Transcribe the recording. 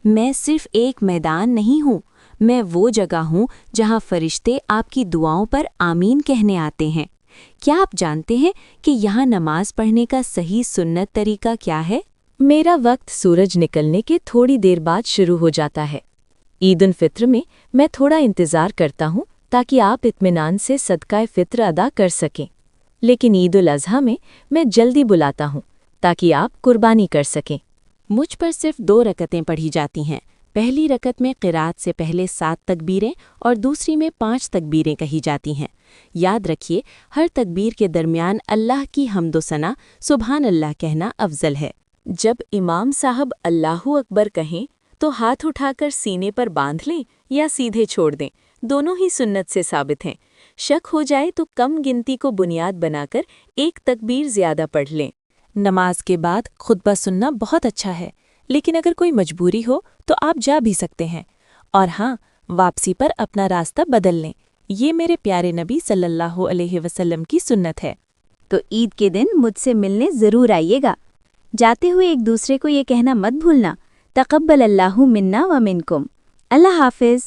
میں صرف ایک میدان نہیں ہوں، میں وہ جگہ ہوں جہاں فرشتے آپ کی دعاؤں پر آمین کہنے آتے ہیں۔ کیا آپ جانتے ہیں کہ یہاں نماز پڑھنے کا صحیح سنت طریقہ کیا ہے؟ میرا وقت سورج نکلنے کے تھوڑی دیر بعد شروع ہو جاتا ہے۔ عید الفطر میں تھوڑا انتظار کرتا ہوں تاکہ آپ اطمینان سے صدقہ فطر ادا کر سکیں، لیکن عید الاضحیٰ میں جلدی بلاتا ہوں تاکہ آپ قربانی کر سکیں۔ مجھ پر صرف 2 رکعتیں پڑھی جاتی ہیں۔ پہلی رکعت میں قرات سے پہلے 7 تکبیریں اور دوسری میں 5 تکبیریں کہی جاتی ہیں۔ یاد رکھیے، ہر تکبیر کے درمیان اللہ کی حمد و ثنا سبحان اللہ کہنا افضل ہے۔ جب امام صاحب اللہ اکبر کہیں تو ہاتھ اٹھا کر سینے پر باندھ لیں یا سیدھے چھوڑ دیں، دونوں ہی سنت سے ثابت ہیں۔ شک ہو جائے تو کم گنتی کو بنیاد بنا کر ایک تکبیر زیادہ پڑھ لیں۔ نماز کے بعد خطبہ سننا بہت اچھا ہے، لیکن اگر کوئی مجبوری ہو تو آپ جا بھی سکتے ہیں، اور ہاں، واپسی پر اپنا راستہ بدل لیں۔ یہ میرے پیارے نبی صلی اللہ علیہ وسلم کی سنت ہے۔ تو عید کے دن مجھ سے ملنے ضرور آئیے گا۔ جاتے ہوئے ایک دوسرے کو یہ کہنا مت بھولنا، تقبل اللہ منا و منکم۔ اللہ حافظ۔